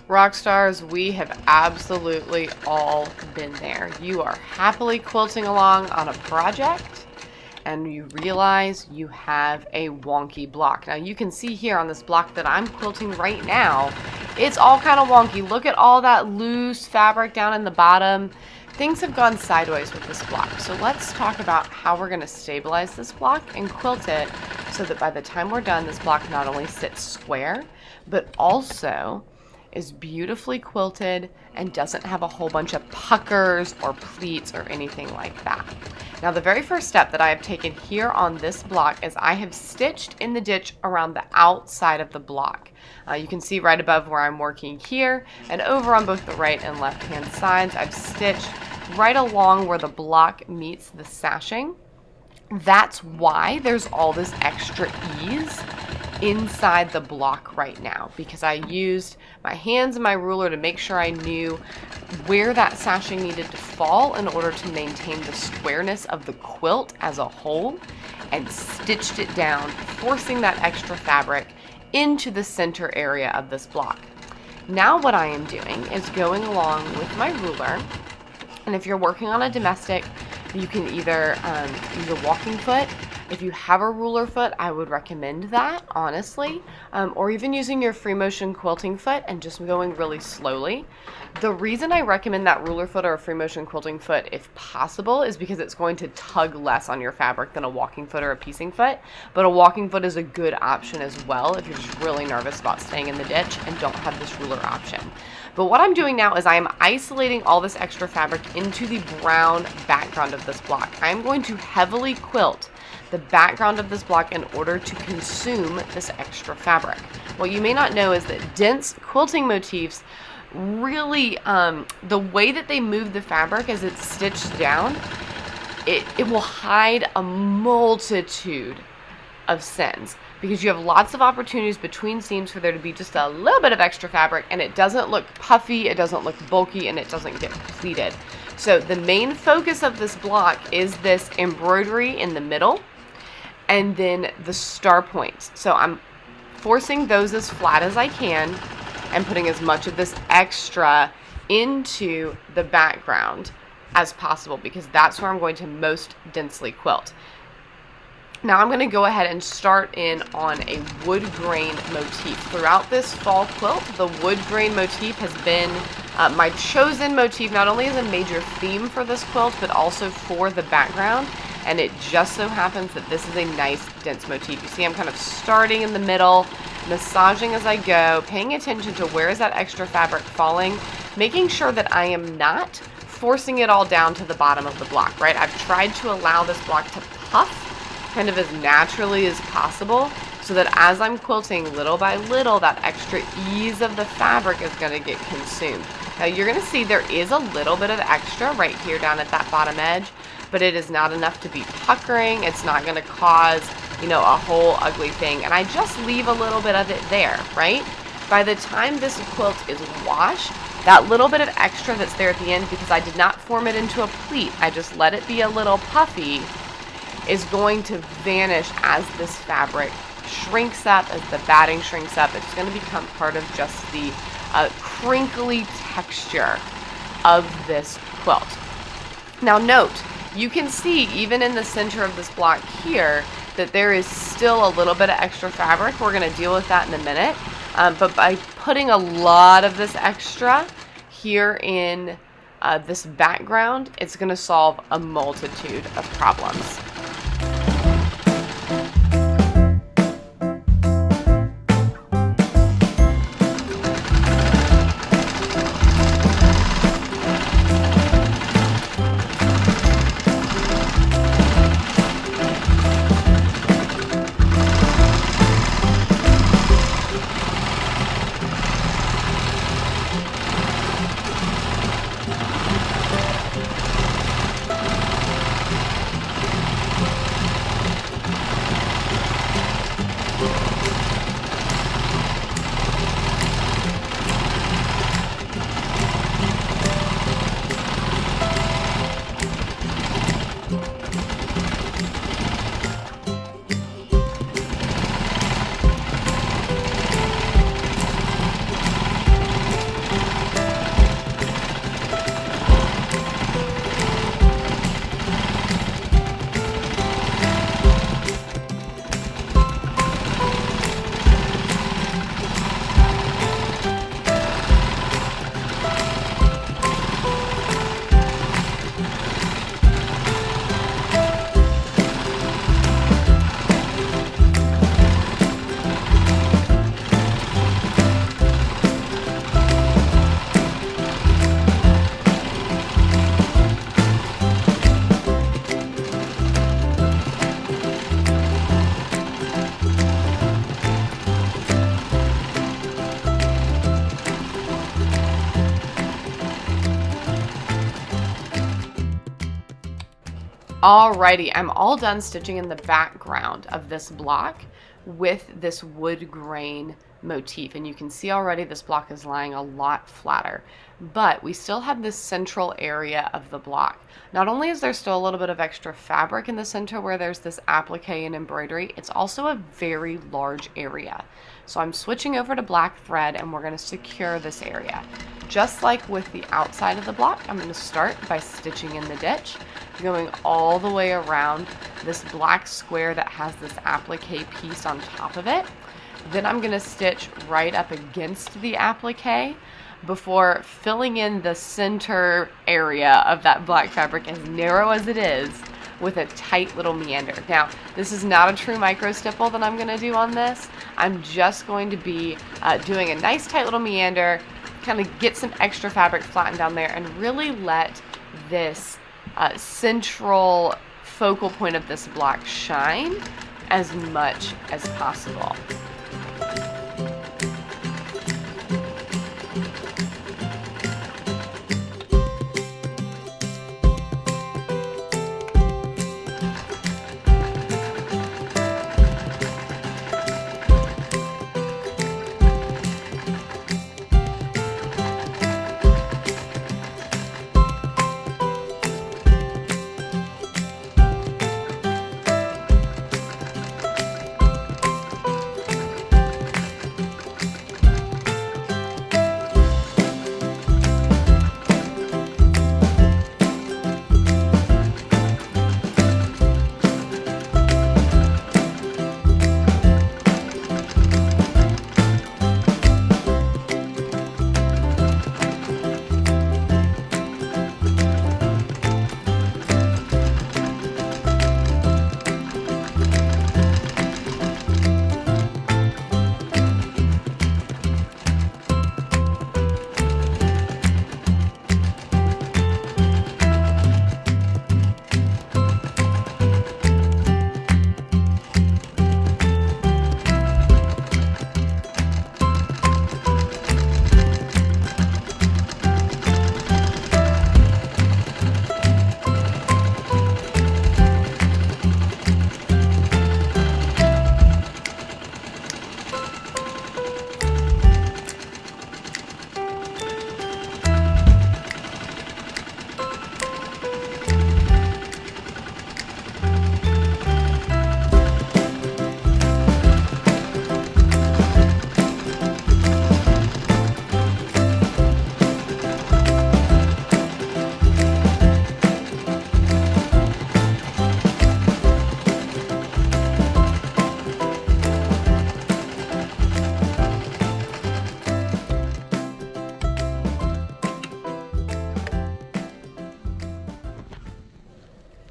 Rock stars, we have absolutely all been there. You are happily quilting along on a project and you realize you have a wonky block. Now you can see here on this block that I'm quilting right now, it's all kind of wonky. Look at all that loose fabric down in the bottom. Things have gone sideways with this block. So let's talk about how we're going to stabilize this block and quilt it so that by the time we're done, this block not only sits square, but also is beautifully quilted and doesn't have a whole bunch of puckers or pleats or anything like that. Now the very first step that I have taken here on this block is I have stitched in the ditch around the outside of the block. You can see right above where I'm working here and over on both the right and left hand sides, I've stitched right along where the block meets the sashing. That's why there's all this extra ease inside the block right now, because I used my hands and my ruler to make sure I knew where that sashing needed to fall in order to maintain the squareness of the quilt as a whole, and stitched it down, forcing that extra fabric into the center area of this block. Now what I am doing is going along with my ruler, and if you're working on a domestic, you can either use a walking foot. If you have a ruler foot, I would recommend that, honestly, or even using your free motion quilting foot and just going really slowly. The reason I recommend that ruler foot or a free motion quilting foot, if possible, is because it's going to tug less on your fabric than a walking foot or a piecing foot, but a walking foot is a good option as well if you're just really nervous about staying in the ditch and don't have this ruler option. But what I'm doing now is I am isolating all this extra fabric into the brown background of this block. I'm going to heavily quilt the background of this block in order to consume this extra fabric. What you may not know is that dense quilting motifs really, the way that they move the fabric as it's stitched down, it will hide a multitude of sins, because you have lots of opportunities between seams for there to be just a little bit of extra fabric, and it doesn't look puffy, it doesn't look bulky, and it doesn't get pleated. So the main focus of this block is this embroidery in the middle and then the star points. So I'm forcing those as flat as I can and putting as much of this extra into the background as possible, because that's where I'm going to most densely quilt. Now I'm going to go ahead and start in on a wood grain motif. Throughout this fall quilt, the wood grain motif has been my chosen motif, not only as a major theme for this quilt, but also for the background. And it just so happens that this is a nice dense motif. You see I'm kind of starting in the middle, massaging as I go, paying attention to where is that extra fabric falling, making sure that I am not forcing it all down to the bottom of the block, right? I've tried to allow this block to puff kind of as naturally as possible, so that as I'm quilting little by little, that extra ease of the fabric is going to get consumed. Now you're going to see there is a little bit of extra right here down at that bottom edge, but it is not enough to be puckering. It's not going to cause, you know, a whole ugly thing. And I just leave a little bit of it there, right? By the time this quilt is washed, that little bit of extra that's there at the end, because I did not form it into a pleat, I just let it be a little puffy, is going to vanish as this fabric shrinks up, as the batting shrinks up. It's going to become part of just the crinkly texture of this quilt. Now note, you can see even in the center of this block here that there is still a little bit of extra fabric. We're going to deal with that in a minute. But by putting a lot of this extra here in this background, it's going to solve a multitude of problems. Alrighty, I'm all done stitching in the background of this block with this wood grain motif, and you can see already this block is lying a lot flatter, but we still have this central area of the block. Not only is there still a little bit of extra fabric in the center where there's this applique and embroidery, it's also a very large area. So I'm switching over to black thread and we're going to secure this area. Just like with the outside of the block, I'm going to start by stitching in the ditch, going all the way around this black square that has this applique piece on top of it. Then I'm going to stitch right up against the applique before filling in the center area of that black fabric, as narrow as it is, with a tight little meander. Now, this is not a true micro stipple that I'm going to do on this. I'm just going to be doing a nice tight little meander, kind of get some extra fabric flattened down there, and really let this central focal point of this block shine as much as possible.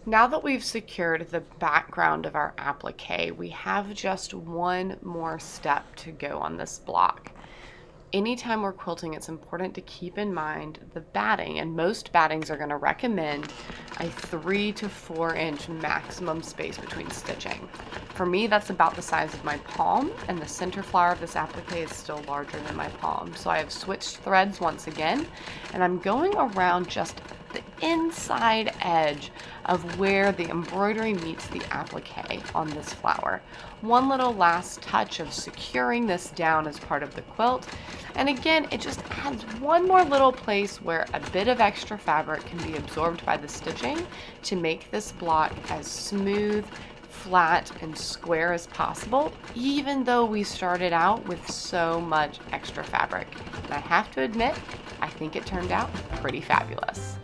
Now that we've secured the background of our applique, we have just one more step to go on this block. Anytime we're quilting, it's important to keep in mind the batting, and most battings are going to recommend a 3 to 4 inch maximum space between stitching. For me, that's about the size of my palm, and the center flower of this applique is still larger than my palm. So I have switched threads once again, and I'm going around just the inside edge of where the embroidery meets the applique on this flower. One little last touch of securing this down as part of the quilt, and again, it just adds one more little place where a bit of extra fabric can be absorbed by the stitching to make this block as smooth, flat, and square as possible, even though we started out with so much extra fabric. And I have to admit, I think it turned out pretty fabulous.